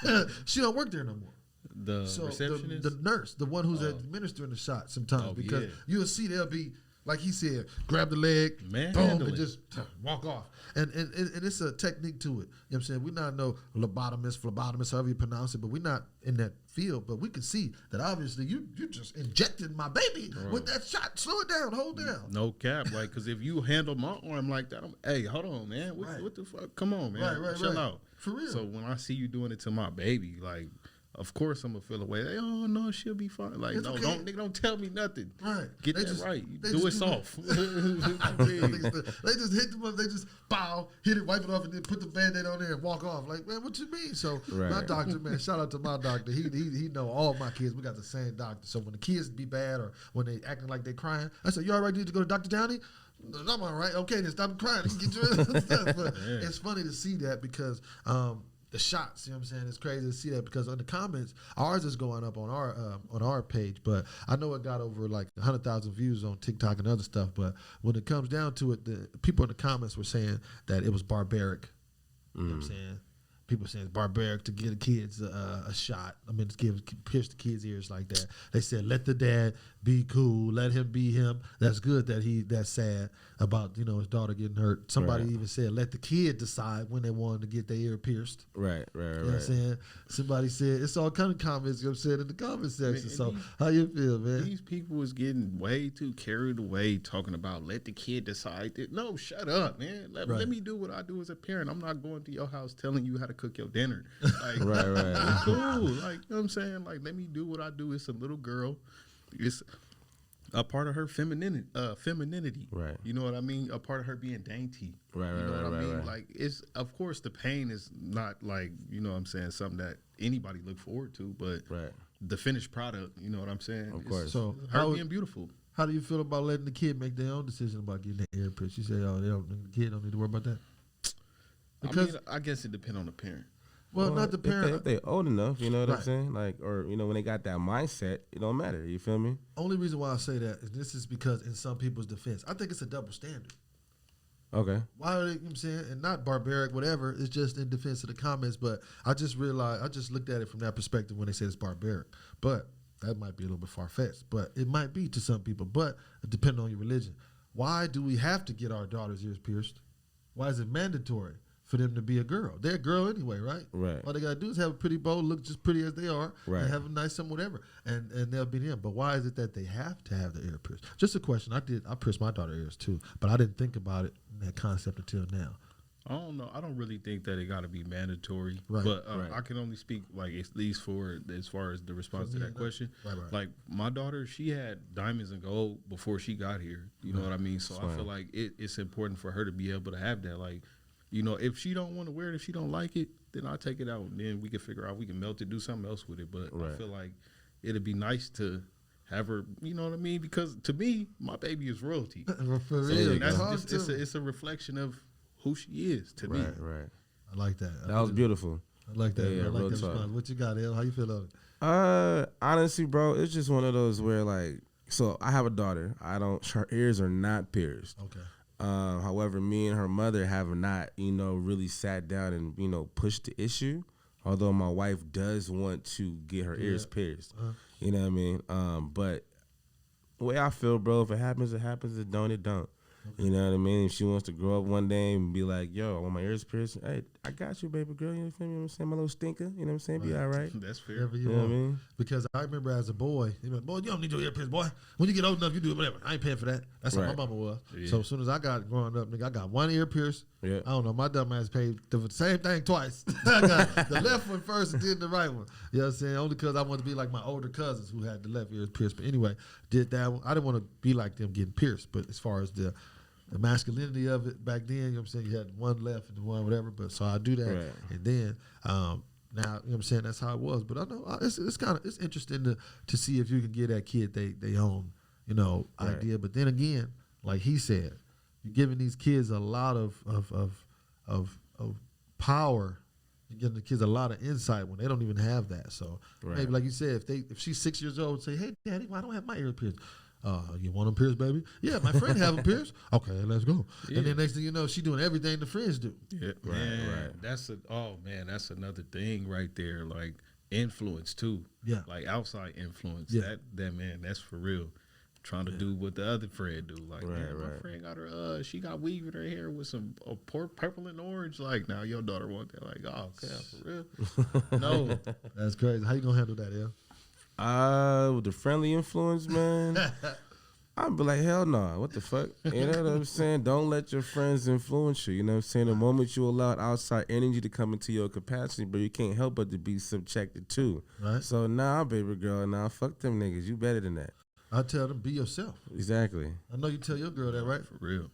her, she don't work there no more. The receptionist, the nurse, the one who's administering the shot sometimes, because you'll see they'll be. Like he said, grab the leg, boom, and just walk off. And it's a technique to it. You know what I'm saying? We're not no phlebotomist, however you pronounce it, but we're not in that field. But we can see that obviously you just injected my baby with that shot. Slow it down, hold down. No cap. Like, because if you handle my arm like that, hey, hold on, man. What the fuck? Come on, man. Chill out. For real. So when I see you doing it to my baby, like, of course I'm gonna feel away. Like, oh no, she'll be fine. Like, it's okay. don't tell me nothing. Right. Get that right. Do it soft. They just hit them up. They just bow, hit it, wipe it off, and then put the Band-Aid on there and walk off. Like, man, what you mean? So my doctor, man, shout out to my doctor. He know all my kids. We got the same doctor. So when the kids be bad or when they acting like they crying, I said, you all right? Need to go to Dr. Downey? I'm all right. Okay, then stop crying. Get your stuff. But it's funny to see that because the shots, you know what I'm saying? It's crazy to see that because in the comments, ours is going up on our page, but I know it got over like 100,000 views on TikTok and other stuff. But when it comes down to it, the people in the comments were saying that it was barbaric. You know what I'm saying? People saying it's barbaric to give the kids a shot. I mean, to pierce the kids' ears like that. They said, let the dad be cool. Let him be him. That's good that that's sad about, his daughter getting hurt. Somebody even said, let the kid decide when they wanted to get their ear pierced. Right. You know what I'm saying? Somebody said, it's all kind of comments, you know what I'm saying, in the comment section. So how you feel, man? These people was getting way too carried away talking about let the kid decide. No, shut up, man. Let me do what I do as a parent. I'm not going to your house telling you how to cook your dinner. Like, right. Cool. Like, you know what I'm saying? Like, let me do what I do. It's a little girl. It's a part of her femininity. Right. You know what I mean? A part of her being dainty. Right. You know what I mean? Right. Like, it's, of course, the pain is not like, you know what I'm saying, something that anybody look forward to, but the finished product, you know what I'm saying? Of course. So her being beautiful. How do you feel about letting the kid make their own decision about getting their ear pierced? You say, the kid don't need to worry about that? Because I guess it depends on the parent. Well, not the parent. If they old enough, you know what I'm saying? Like, or, when they got that mindset, it don't matter. You feel me? Only reason why I say that is this is because in some people's defense, I think it's a double standard. Okay. Why are they, you know what I'm saying? And not barbaric, whatever. It's just in defense of the comments. But I just realized, I just looked at it from that perspective when they said it's barbaric. But that might be a little bit far-fetched. But it might be to some people. But depending on your religion. Why do we have to get our daughter's ears pierced? Why is it mandatory for them to be a girl? They're a girl anyway, right? Right. All they gotta do is have a pretty bow, look just pretty as they are, right, and have a nice something, whatever, and they'll be them. But why is it that they have to have the ear pierced? Just a question. I pierced my daughter's ears too, but I didn't think about it in that concept until now. I don't know. I don't really think that it got to be mandatory, right, but I can only speak like at least for as far as the response to that question. Right. Like my daughter, she had diamonds and gold before she got here. You know what I mean? So I feel like it's important for her to be able to have that. Like, if she don't want to wear it, if she don't like it, then I'll take it out, and then we can figure out we can melt it, do something else with it. But I feel like it'd be nice to have her, you know what I mean? Because to me, my baby is royalty. For real. That's just, it's a reflection of who she is to me. Right. I like that. That was beautiful. I like that. Yeah, I like that talk. response. What you got, El? How you feel about it? Honestly, bro, it's just one of those where so I have a daughter. Her ears are not pierced. Okay. However, me and her mother have not, really sat down and, pushed the issue. Although my wife does want to get her ears pierced. You know what I mean? But the way I feel, bro, if it happens, it happens. If it don't, it don't. Okay. You know what I mean? If she wants to grow up one day and be like, yo, I want my ears pierced. Hey, I got you, baby girl. You know what I'm saying? My little stinker. You know what I'm saying? Right. Be all right. That's fair. You know what I mean? Because I remember as a boy, you know, boy, you don't need your ear pierced, boy. When you get old enough, you do it, whatever. I ain't paying for that. That's how my mama was. Yeah. So as soon as I got growing up, nigga, I got one ear pierced. Yeah. I don't know. My dumb ass paid the same thing twice. I got the left one first and then the right one. You know what I'm saying? Only because I wanted to be like my older cousins who had the left ears pierced. But anyway, did that one. I didn't want to be like them getting pierced. But as far as the masculinity of it back then, you know what I'm saying? You had one left and one whatever. But so I do that. Right. And then now, you know what I'm saying? That's how it was. But I know it's interesting to see if you can give that kid they own, you know, idea. But then again, like he said, you're giving these kids a lot of power. You're giving the kids a lot of insight when they don't even have that. So maybe like you said, if she's 6 years old, say, hey, Daddy, why don't I have my ear pierced? You want them pierced, baby? Yeah, my friend have them pierced. Okay, let's go. Yeah. And then next thing you know, she doing everything the friends do. Yeah, right. That's another thing right there. Like influence too. Yeah, like outside influence. Yeah. That's for real. Trying to do what the other friend do. Like, my friend got her, she got weave in her hair with some purple and orange. Like, now your daughter want that. Like, oh, okay, for real? No. That's crazy. How you going to handle that, El? With the friendly influence, man, I'd be like, hell no. What the fuck? You know what I'm saying? Don't let your friends influence you. You know what I'm saying? The moment you allow outside energy to come into your capacity, but you can't help but to be subjected to. Right. So, baby girl, fuck them niggas. You better than that. I tell them, be yourself. Exactly. I know you tell your girl that, right? For real.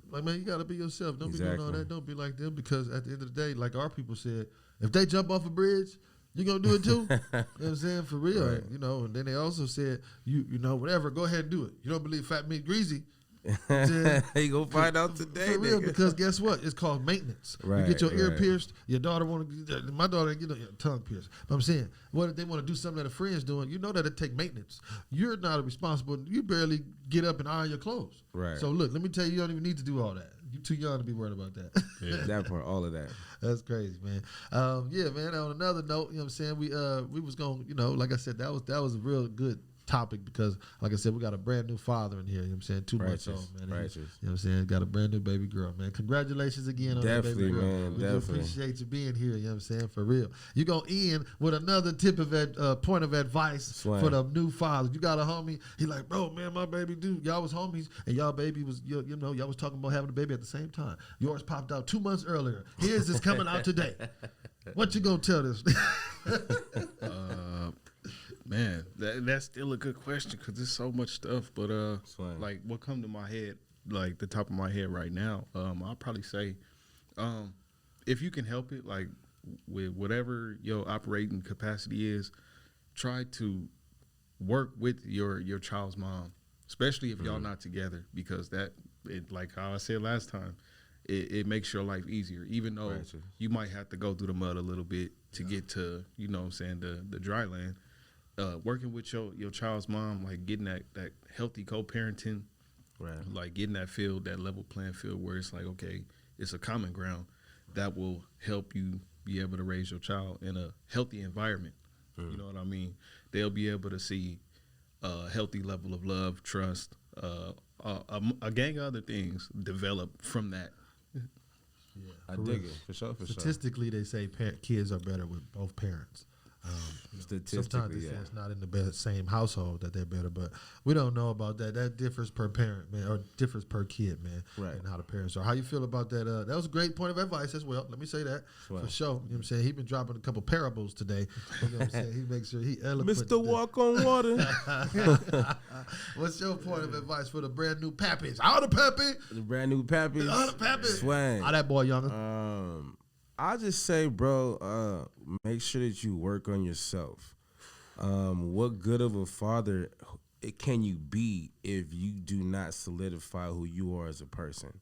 Like, man, you got to be yourself. Don't be doing all that. Don't be like them, because at the end of the day, like our people said, if they jump off a bridge, you going to do it too? You know what I'm saying? For real. Right. You know, and then they also said, you know, whatever, go ahead and do it. You don't believe fat meat greasy. You gonna find out today, for real, nigga. Because guess what? It's called maintenance. Right, you get your ear pierced. Your daughter my daughter didn't get your tongue pierced. But I'm saying, what if they want to do something that a friend's doing? You know that it take maintenance. You're not responsible. You barely get up and iron your clothes. Right. So look, let me tell you, you don't even need to do all that. You're too young to be worried about that. Yeah. That part, all of that. That's crazy, man. Yeah, man. On another note, you know what I'm saying? We was going, you know, like I said, that was a real good topic, because like I said, we got a brand new father in here, you know what I'm saying, 2 months old, man. You know what I'm saying, got a brand new baby girl, man. Congratulations again on that baby girl. Man, we appreciate you being here, you know what I'm saying, for real. You're going to end with another tip of point of advice for the new father. You got a homie, he like, bro, man, my baby dude, y'all was homies, and y'all baby was, you know, y'all was talking about having a baby at the same time. Yours popped out 2 months earlier. His is coming out today. What you going to tell this? Man, that's still a good question, because there's so much stuff. But like what come to my head, like the top of my head right now, I'll probably say, if you can help it, like with whatever your operating capacity is, try to work with your child's mom, especially if y'all not together, because like how I said last time, it makes your life easier, even though you might have to go through the mud a little bit to get to, you know what I'm saying, the dry land. Working with your child's mom, like getting that healthy co-parenting, like getting that level playing field where it's like, okay, it's a common ground that will help you be able to raise your child in a healthy environment. You know what I mean? They'll be able to see a healthy level of love, trust, a gang of other things develop from that. Yeah, I dig it, for sure. Statistically, they say kids are better with both parents. Sometimes they say it's not in the same household that they're better, but we don't know about that. That differs per parent, man, or differs per kid, man, and how the parents are. How you feel about that? That was a great point of advice as well. Let me say that for sure. You know what I'm saying? He's been dropping a couple parables today. You know what I'm saying? He makes sure he eloquent. Mr. Walk on Water. What's your point of advice for the brand new pappies? All the pappies. The brand new pappies. All the pappies. Swang. How that boy younger? I just say, bro, make sure that you work on yourself. What good of a father can you be if you do not solidify who you are as a person?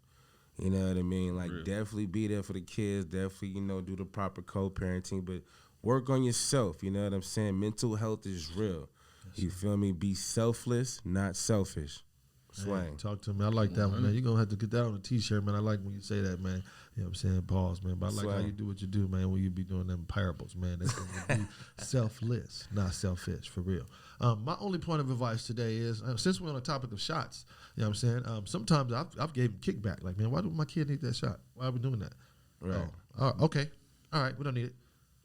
You know what I mean? Like, definitely be there for the kids. Definitely, you know, do the proper co-parenting, but work on yourself. You know what I'm saying? Mental health is real. You feel me? Be selfless, not selfish. Swang. Talk to me. I like that one, man. You're going to have to get that on a T-shirt, man. I like when you say that, man. You know what I'm saying? Pause, man. But I like how Swear. you do what you do, man, when you be doing them parables, man. That's gonna be selfless, not selfish, for real. My only point of advice today is, since we're on the topic of shots, you know what I'm saying? Sometimes I've gave kickback. Like, man, why do my kid need that shot? Why are we doing that? Right. Okay. All right, we don't need it.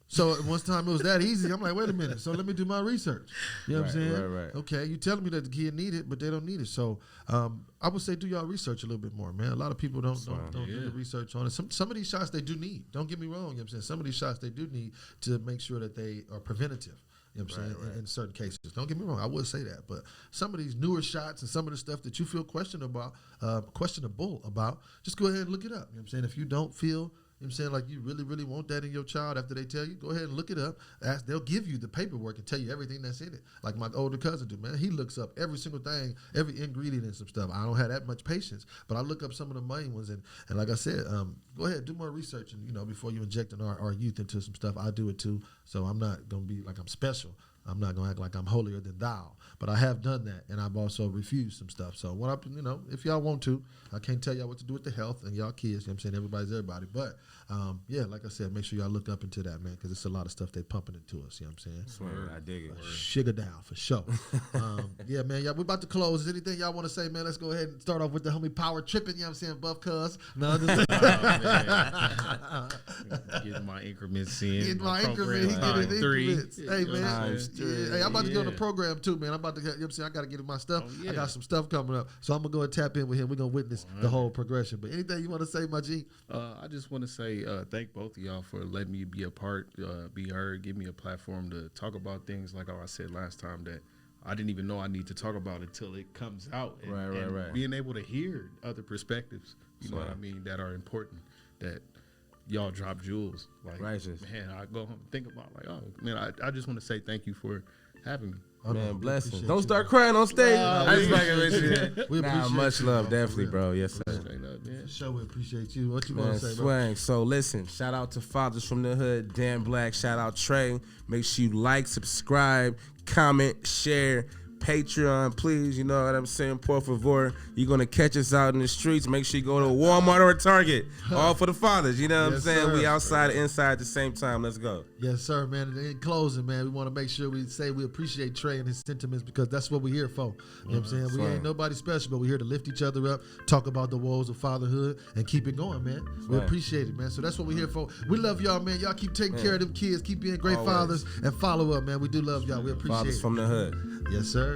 So one time it was that easy. I'm like, wait a minute. So let me do my research. You know what I'm saying? Right. Okay, you telling me that the kid need it, but they don't need it. So I would say do y'all research a little bit more, man. A lot of people don't do the research on it. Some of these shots they do need. Don't get me wrong. You know what I'm saying? Some of these shots they do need to make sure that they are preventative. You know what I'm saying? In certain cases. Don't get me wrong. I would say that. But some of these newer shots and some of the stuff that you feel questionable about, just go ahead and look it up. You know what I'm saying? If you don't feel, you know what I'm saying, like you really, really want that in your child after they tell you, go ahead and look it up. They'll give you the paperwork and tell you everything that's in it. Like my older cousin do, man. He looks up every single thing, every ingredient and some stuff. I don't have that much patience, but I look up some of the main ones. And like I said, go ahead, do more research and, before you inject our youth into some stuff. I do it too. So I'm not going to be like I'm special. I'm not going to act like I'm holier than thou. But I have done that, and I've also refused some stuff. So, if y'all want to, I can't tell y'all what to do with the health and y'all kids. You know what I'm saying? Everybody's everybody. But, like I said, make sure y'all look up into that, man, because it's a lot of stuff they pumping into us. You know what I'm saying? Swear, I dig it. Sugar down, for sure. Yeah, man, we're about to close. Is anything y'all want to say, man? Let's go ahead and start off with the homie Power Tripping. You know what I'm saying? Buff Cuz. No, Getting my increments in. Getting my increments. He getting increments. Hey, man. Yeah, Hey, I'm about to get on the program too, man. I'm about to get, you know what I'm saying? I got to get in my stuff. I got some stuff coming up. So I'm going to go and tap in with him. We're going to witness the whole progression. But anything you want to say, my G? I just want to say thank both of y'all for letting me be a part, be heard, give me a platform to talk about things like how I said last time that I didn't even know I need to talk about until it comes out. And, Right. Being able to hear other perspectives, you know what I mean, that are important, that y'all drop jewels. Like, Righteous. man, I go home and think about like, oh, man, I just want to say thank you for having me. Man, blessings. Don't start crying on stage. We appreciate much you, love, bro, definitely, for bro. Yes, sir. Straight up, man. For sure, we appreciate you. What you Man, want to say, bro? swang. So listen, shout out to Fathers from the Hood, Dan Black. Shout out Trae. Make sure you like, subscribe, comment, share. Patreon, please. You know what I'm saying? Por favor. You're going to catch us out in the streets. Make sure you go to Walmart or a Target. All for the fathers. You know what I'm saying? Sir. We outside and inside at the same time. Let's go. Yes, sir, man. And in closing, man, we want to make sure we say we appreciate Trae and his sentiments because that's what we're here for. You know what I'm saying? We ain't nobody special, but we're here to lift each other up, talk about the woes of fatherhood, and keep it going, man. We appreciate it, man. So that's what we're here for. We love y'all, man. Y'all keep taking care of them kids. Keep being great fathers and follow up, man. We do love y'all. We appreciate Fathers it. from the Hood. Yes, sir.